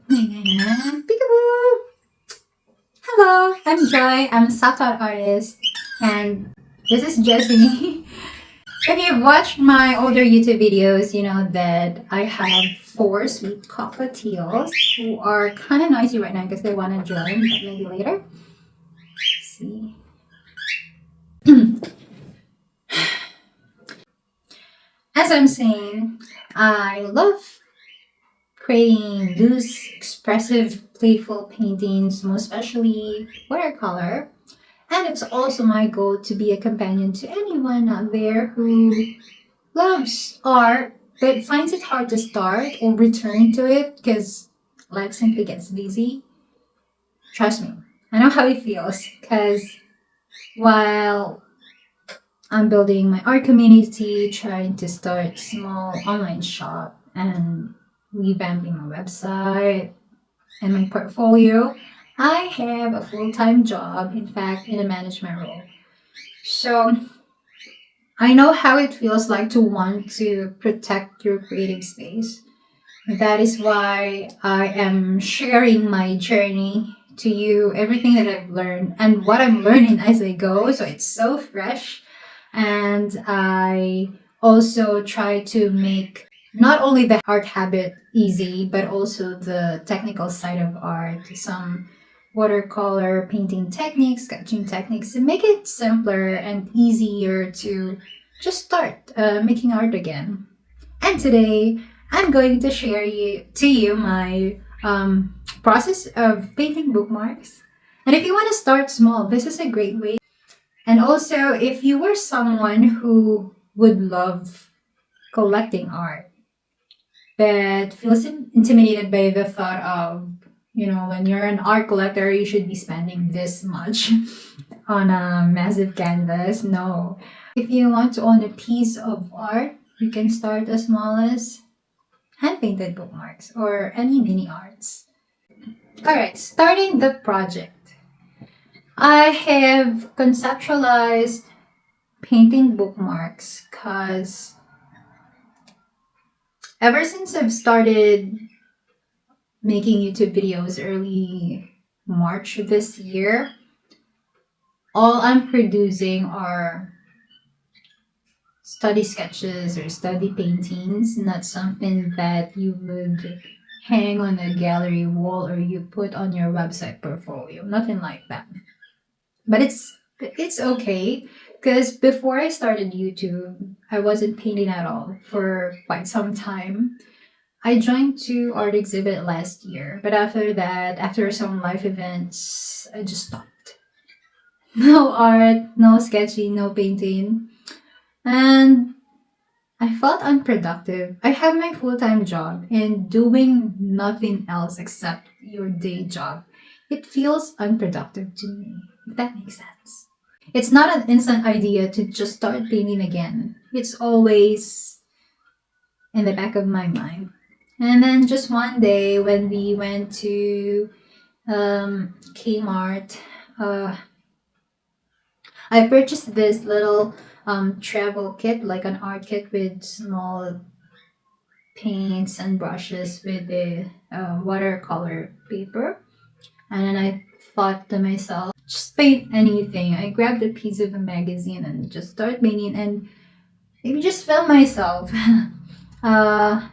Peekaboo! Hello, I'm Joy. I'm a self-taught artist, and this is just me. If you've watched my older YouTube videos, you know that I have four sweet cockatiels who are kind of noisy right now because they want to join, but maybe later. Let's see. As I'm saying, I love creating loose, expressive, playful paintings, most especially watercolor. And it's also my goal to be a companion to anyone out there who loves art but finds it hard to start or return to it because life simply gets busy. Trust me, I know how it feels because while I'm building my art community, trying to start small online shop and revamping my website and my portfolio, I have a full-time job, in fact, in a management role. So I know how it feels like to want to protect your creative space. That is why I am sharing my journey to you, everything that I've learned and what I'm learning as I go. So it's so fresh. And I also try to make not only the art habit easy, but also the technical side of art, some watercolor painting techniques, sketching techniques to make it simpler and easier to just start making art again. And today, I'm going to share to you my process of painting bookmarks. And if you want to start small, this is a great way. And also, if you were someone who would love collecting art, but feels intimidated by the thought of, when you're an art collector, you should be spending this much on a massive canvas. No. If you want to own a piece of art, you can start as small as hand-painted bookmarks or any mini arts. Alright, starting the project. I have conceptualized painting bookmarks because ever since I've started making YouTube videos early March this year, all I'm producing are study sketches or study paintings, not something that you would hang on a gallery wall or you put on your website portfolio. Nothing like that. But it's okay because before I started YouTube, I wasn't painting at all for quite some time. I joined two art exhibit last year, but after that, after some life events, I just stopped. No art, no sketching, no painting. And I felt unproductive. I have my full-time job and doing nothing else except your day job. It feels unproductive to me, if that makes sense. It's not an instant idea to just start painting again. It's always in the back of my mind. And then just one day when we went to Kmart, uh, I purchased this little travel kit, like an art kit with small paints and brushes with the watercolor paper. And then I thought to myself, just paint anything. I grabbed a piece of a magazine and just started painting and maybe just film myself. uh,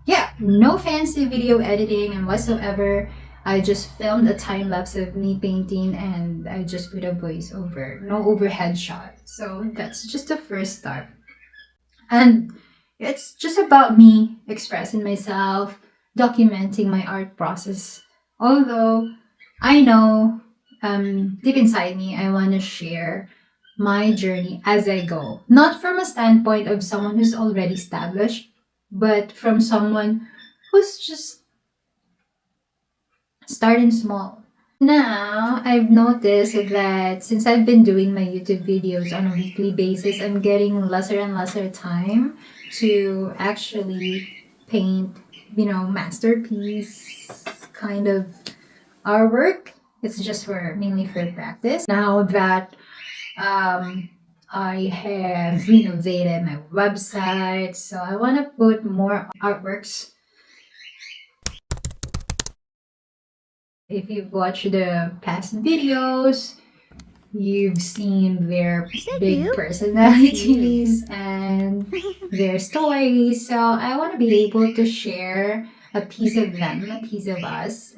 yeah, no fancy video editing and whatsoever. I just filmed a time lapse of me painting and I just put a voiceover, no overhead shot. So that's just the first start. And it's just about me expressing myself, documenting my art process. Although I know deep inside me, I want to share my journey as I go. Not from a standpoint of someone who's already established, but from someone who's just starting small. Now, I've noticed that since I've been doing my YouTube videos on a weekly basis, I'm getting lesser and lesser time to actually paint, masterpiece kind of artwork. It's just for mainly for practice. Now that um, I have renovated my website, so I want to put more artworks If you've watched the past videos, you've seen their big personalities and their stories. So I want to be able to share a piece of them, a piece of us.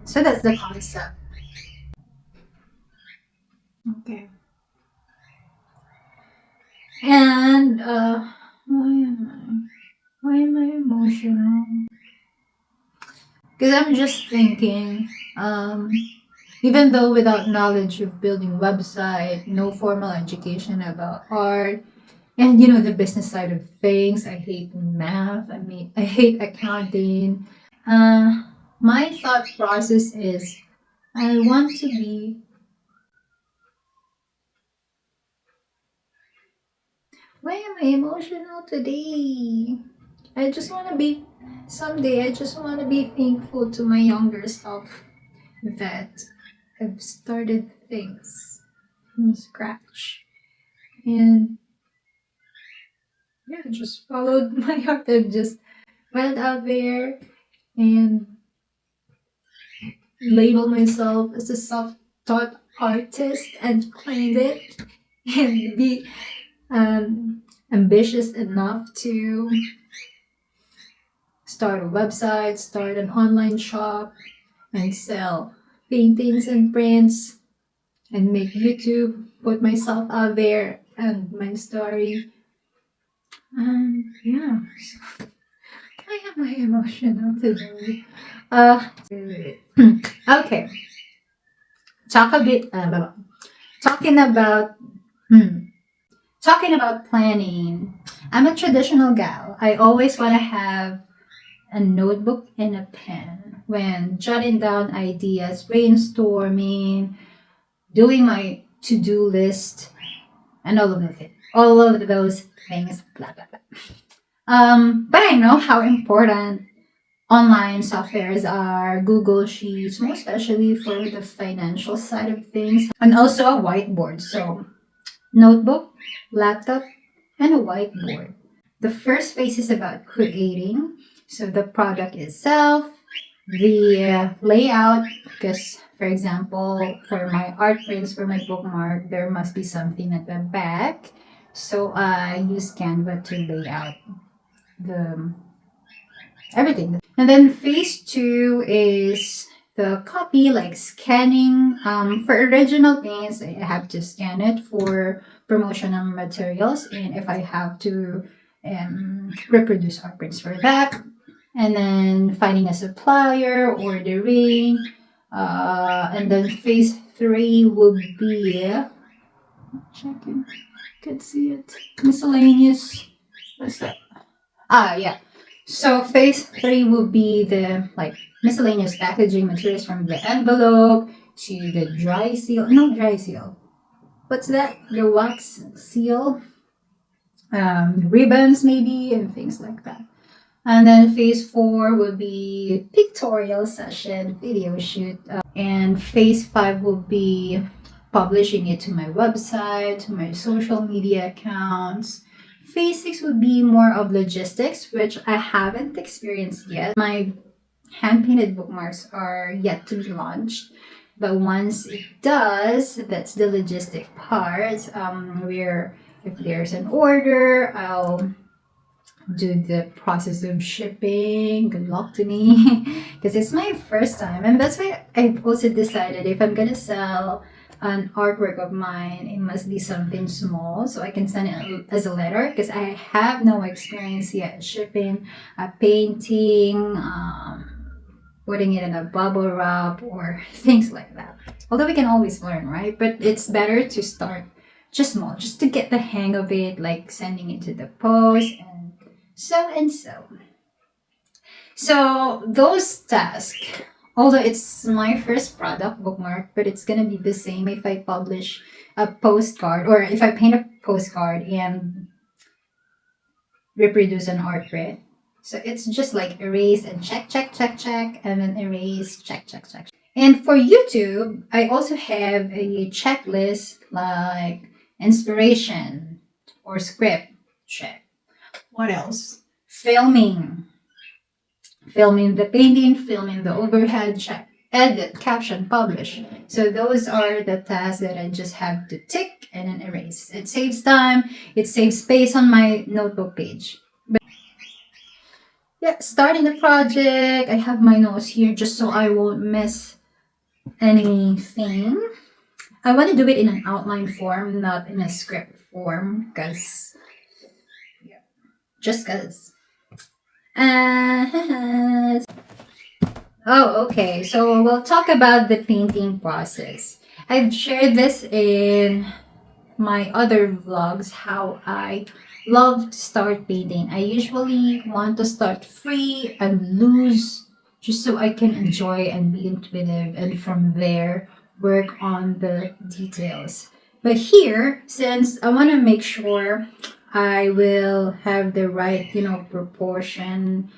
So that's the concept. Okay. And why am I? Why am I emotional? Because I'm just thinking, even though without knowledge of building website, no formal education about art, and the business side of things, I hate math. I mean, I hate accounting. Uh, my thought process is I want to be. Why am I emotional today? I just want to be. Someday, I just want to be thankful to my younger self that I've started things from scratch. And yeah, just followed my heart and just went out there and labeled myself as a self-taught artist and claimed it and be ambitious enough to start a website, start an online shop, and sell paintings and prints and make YouTube, put myself out there and my story. And yeah, so why am I emotional today? Okay, talk a bit talking about hmm, talking about planning. I'm a traditional gal. I always want to have a notebook and a pen when jotting down ideas, brainstorming, doing my to-do list, and all of those things. Blah blah blah. But I know how important online softwares are, Google Sheets, most especially for the financial side of things, and also a whiteboard. So, notebook, laptop, and a whiteboard. The first phase is about creating. So, the product itself, the layout, because, for example, for my art prints, for my bookmark, there must be something at the back. So, I use Canva to lay out the everything. And then phase two is the copy, like scanning. For original things, I have to scan it for promotional materials, and if I have to reproduce art prints for that, and then finding a supplier, ordering, and then phase three would be checking. Could see it miscellaneous. What's that? Yeah. So phase three will be the like miscellaneous packaging materials from the envelope to the dry seal. No dry seal. What's that? The wax seal, ribbons maybe, and things like that. And then phase four will be pictorial session, video shoot, and phase five will be publishing it to my website, to my social media accounts. Phase six would be more of logistics, which I haven't experienced yet. My hand painted bookmarks are yet to be launched. But once it does, that's the logistic part. Where if there's an order, I'll do the process of shipping. Good luck to me, because it's my first time, and that's why I've also decided if I'm gonna sell an artwork of mine, it must be something small so I can send it as a letter, because I have no experience yet shipping a painting, putting it in a bubble wrap or things like that. Although we can always learn, right? But it's better to start just small, just to get the hang of it, like sending it to the post and so and so. So those tasks, although it's my first product bookmark, but it's gonna be the same if I publish a postcard or if I paint a postcard and reproduce an art print. So it's just like erase and check, check, check, check, and then erase, check, check, check. And for YouTube, I also have a checklist like inspiration or script, check. What else? Filming. filming the painting, filming the overhead, check, edit, caption, publish. So those are the tasks that I just have to tick and then erase. It saves time, it saves space on my notebook page. But yeah, starting the project, I have my notes here just so I won't miss anything. I want to do it in an outline form, not in a script form, because just because. Uh, Oh, okay. So we'll talk about the painting process. I've shared this in my other vlogs how I love to start painting. I usually want to start free and loose just so I can enjoy and be intuitive and from there work on the details. But here, since I want to make sure I will have the right, proportion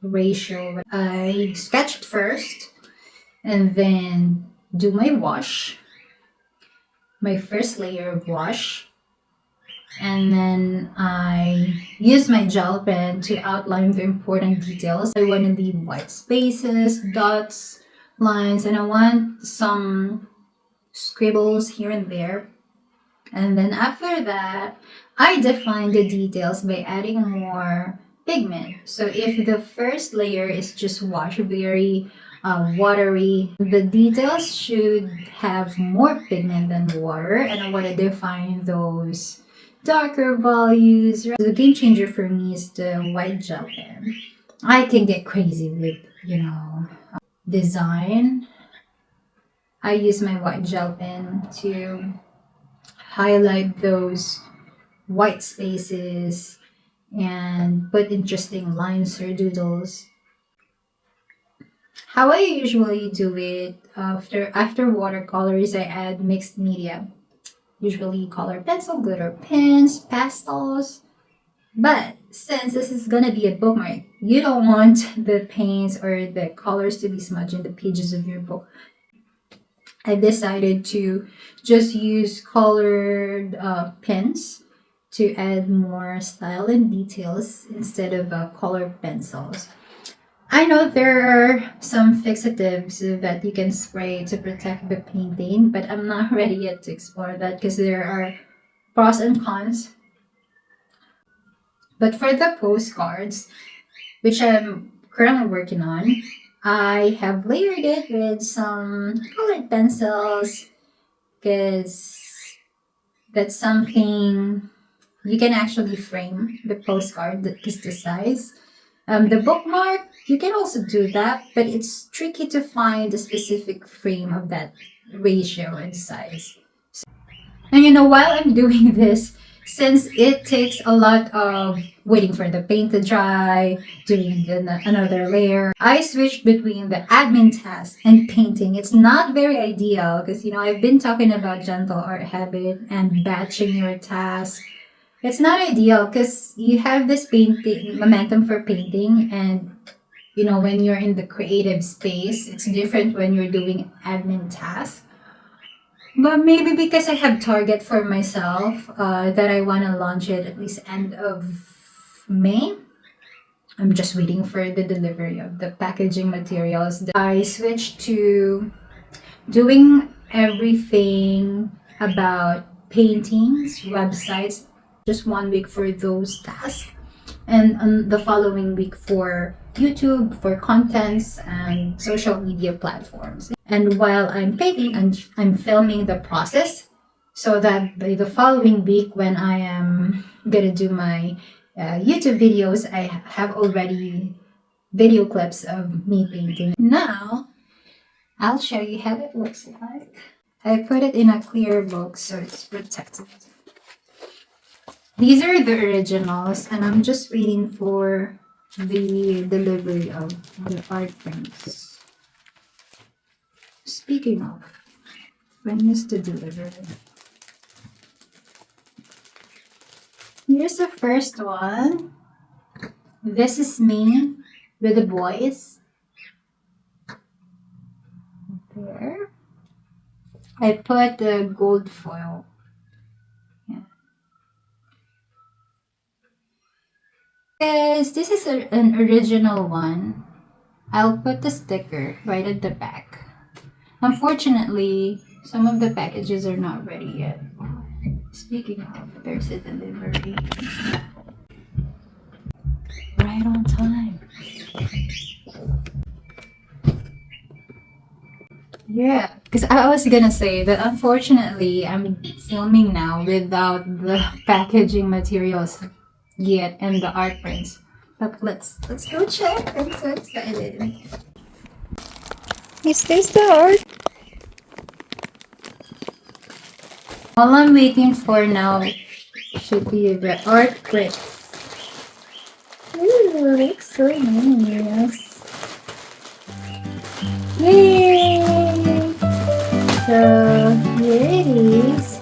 ratio. I sketched first and then do my wash, my first layer of wash, and then I use my gel pen to outline the important details. I want to leave white spaces, dots, lines, and I want some scribbles here and there. And then after that, I define the details by adding more pigment. So if the first layer is just wash, very watery, the details should have more pigment than water. And I want to define those darker values. The game changer for me is the white gel pen. I can get crazy with, design. I use my white gel pen to highlight those white spaces and put interesting lines or doodles. How I usually do it after watercolors, I add mixed media, usually color pencil, glitter pens, pastels. But since this is gonna be a bookmark, you don't want the paints or the colors to be smudged in the pages of your book. I decided to just use colored pens to add more style and details instead of colored pencils. I know there are some fixatives that you can spray to protect the painting, but I'm not ready yet to explore that because there are pros and cons. But for the postcards, which I'm currently working on, I have layered it with some colored pencils because that's something you can actually frame the postcard that is the size. The bookmark, you can also do that, but it's tricky to find a specific frame of that ratio and size. And while I'm doing this, since it takes a lot of waiting for the paint to dry, doing another layer, I switched between the admin task and painting. It's not very ideal because, I've been talking about gentle art habit and batching your tasks. It's not ideal because you have this painting momentum for painting and when you're in the creative space, it's different when you're doing admin tasks. But maybe because I have target for myself that I want to launch it at least end of May. I'm just waiting for the delivery of the packaging materials. I switched to doing everything about paintings, websites, just 1 week for those tasks, and the following week for YouTube, for contents, and social media platforms. And while I'm painting, I'm filming the process so that by the following week, when I am gonna do my YouTube videos, I have already video clips of me painting. Now, I'll show you how it looks like. I put it in a clear book so it's protected. These are the originals, and I'm just waiting for the delivery of the art prints. Speaking of, when is the delivery? Here's the first one. This is me with the boys. There. I put the gold foil. Yeah. Guys, this is an original one. I'll put the sticker right at the back. Unfortunately, some of the packages are not ready yet. Speaking of, there's a delivery. Right on time. Yeah, because I was gonna say that unfortunately I'm filming now without the packaging materials yet and the art prints. But let's go check. I'm so excited. Is this the art? All I'm waiting for now should be the art prints. Ooh, looks so nice. Yay! So here it is.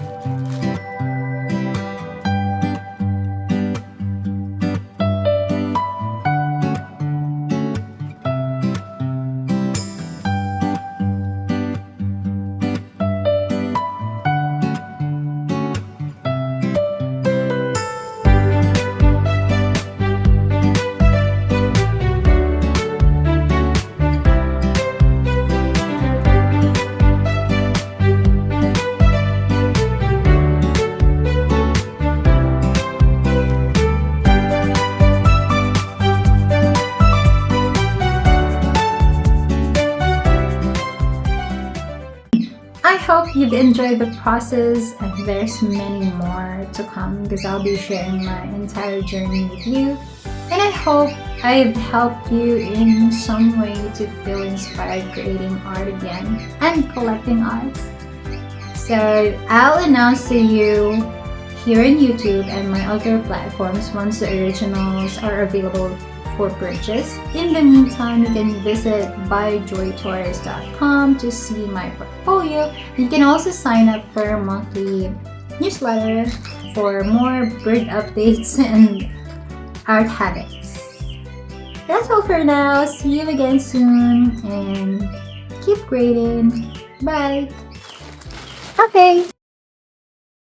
I hope you've enjoyed the process, and there's many more to come because I'll be sharing my entire journey with you. And I hope I've helped you in some way to feel inspired creating art again and collecting art. So I'll announce to you here on YouTube and my other platforms once the originals are available for purchase. In the meantime, you can visit buyjoytours.com to see my portfolio. You can also sign up for a monthly newsletter for more bird updates and art habits. That's all for now. See you again soon and keep grading. Bye. Okay.